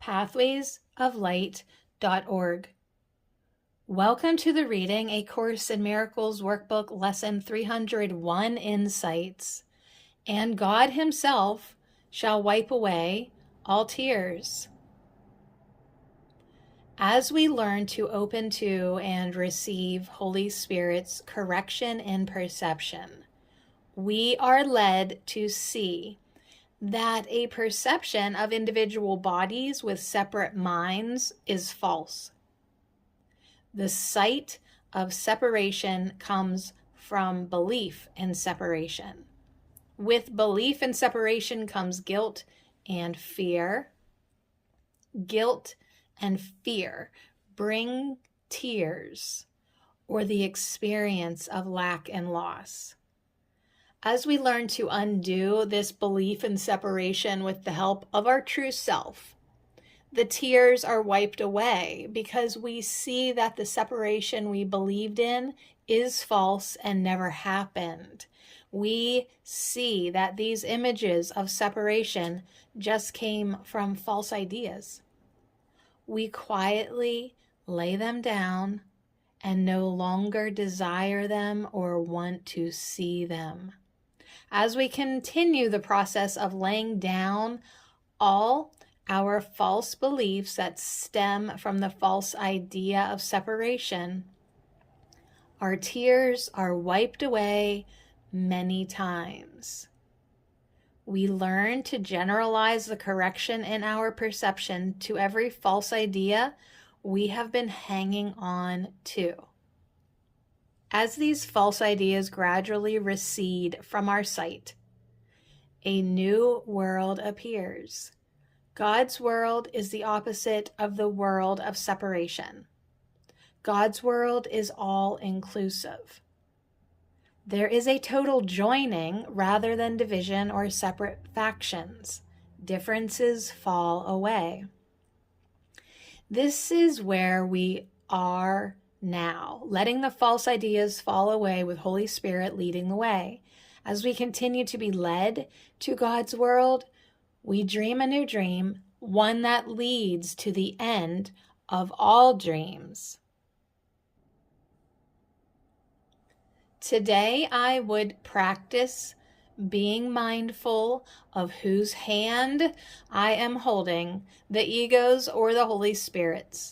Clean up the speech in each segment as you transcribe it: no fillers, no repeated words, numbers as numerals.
pathwaysoflight.org. Welcome to the reading A Course in Miracles Workbook Lesson 301 Insights. And God Himself shall wipe away all tears. As we learn to open to and receive Holy Spirit's correction in perception, we are led to see that a perception of individual bodies with separate minds is false. The sight of separation comes from belief in separation. With belief in separation comes guilt and fear. Guilt and fear bring tears or the experience of lack and loss. As we learn to undo this belief in separation with the help of our true self, the tears are wiped away because we see that the separation we believed in is false and never happened. We see that these images of separation just came from false ideas. We quietly lay them down and no longer desire them or want to see them. As we continue the process of laying down all our false beliefs that stem from the false idea of separation, our tears are wiped away many times. We learn to generalize the correction in our perception to every false idea we have been hanging on to. As these false ideas gradually recede from our sight, a new world appears. God's world is the opposite of the world of separation. God's world is all-inclusive. There is a total joining rather than division or separate factions. Differences fall away. This is where we are now, letting the false ideas fall away with Holy Spirit leading the way. As we continue to be led to God's world, we dream a new dream, one that leads to the end of all dreams. Today, I would practice being mindful of whose hand I am holding, the ego's or the Holy Spirit's.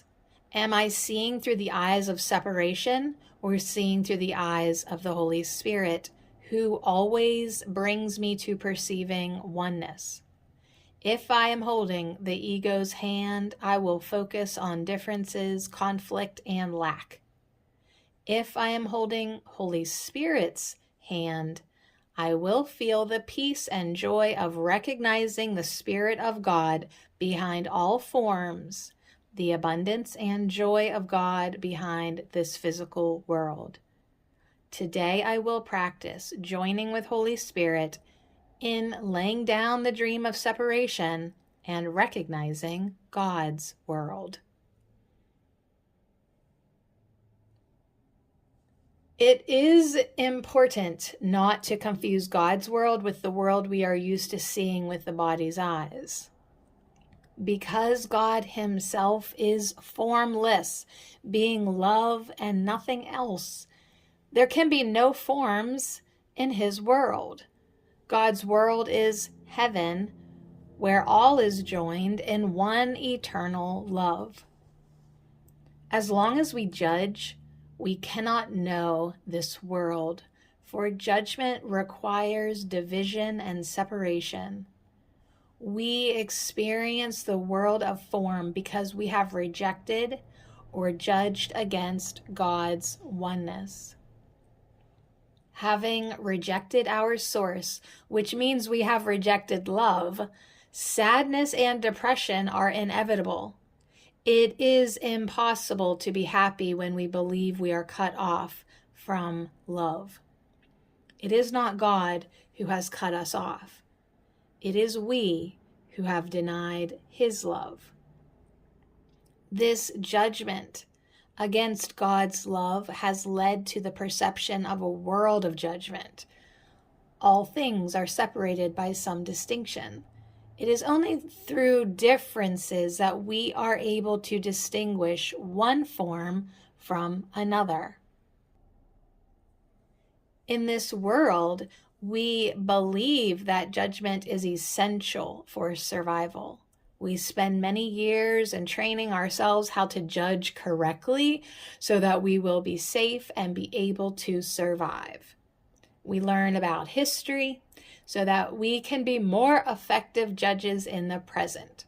Am I seeing through the eyes of separation or seeing through the eyes of the Holy Spirit, who always brings me to perceiving oneness? If I am holding the ego's hand, I will focus on differences, conflict, and lack. If I am holding Holy Spirit's hand, I will feel the peace and joy of recognizing the Spirit of God behind all forms, the abundance and joy of God behind this physical world. Today I will practice joining with Holy Spirit in laying down the dream of separation and recognizing God's world. It is important not to confuse God's world with the world we are used to seeing with the body's eyes. Because God Himself is formless, being love and nothing else, there can be no forms in His world. God's world is heaven, where all is joined in one eternal love. As long as we judge, we cannot know this world, for judgment requires division and separation. We experience the world of form because we have rejected or judged against God's oneness. Having rejected our source, which means we have rejected love, sadness and depression are inevitable. It is impossible to be happy when we believe we are cut off from love. It is not God who has cut us off. It is we who have denied His love. This judgment against God's love has led to the perception of a world of judgment. All things are separated by some distinction. It is only through differences that we are able to distinguish one form from another. In this world, we believe that judgment is essential for survival. We spend many years in training ourselves how to judge correctly so that we will be safe and be able to survive. We learn about history so that we can be more effective judges in the present.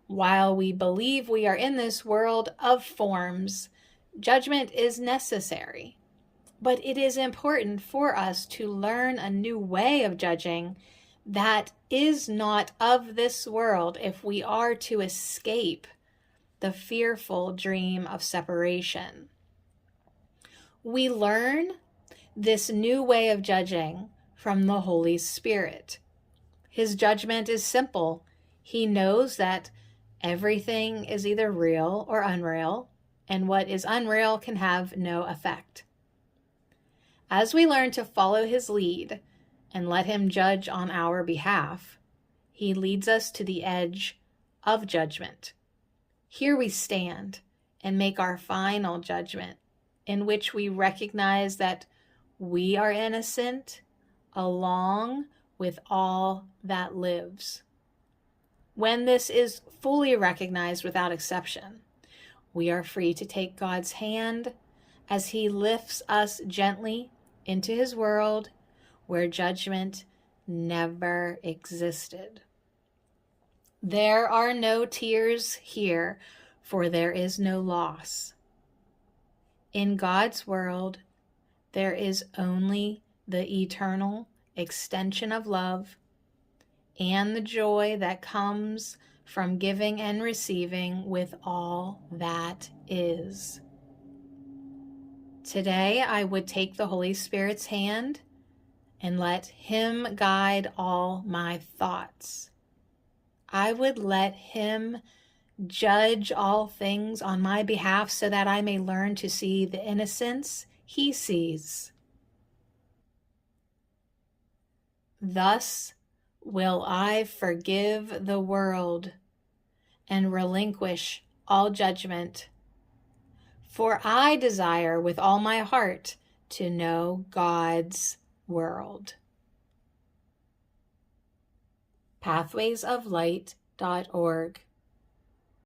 While we believe we are in this world of forms, judgment is necessary. But it is important for us to learn a new way of judging that is not of this world if we are to escape the fearful dream of separation. We learn this new way of judging from the Holy Spirit. His judgment is simple. He knows that everything is either real or unreal, and what is unreal can have no effect. As we learn to follow his lead and let him judge on our behalf, he leads us to the edge of judgment. Here we stand and make our final judgment, in which we recognize that we are innocent along with all that lives. When this is fully recognized without exception, we are free to take God's hand as he lifts us gently into his world where judgment never existed. There are no tears here, for there is no loss. In God's world, there is only the eternal extension of love and the joy that comes from giving and receiving with all that is. Today, I would take the Holy Spirit's hand and let him guide all my thoughts. I would let him judge all things on my behalf so that I may learn to see the innocence he sees. Thus will I forgive the world and relinquish all judgment, for I desire with all my heart to know God's world. pathwaysoflight.org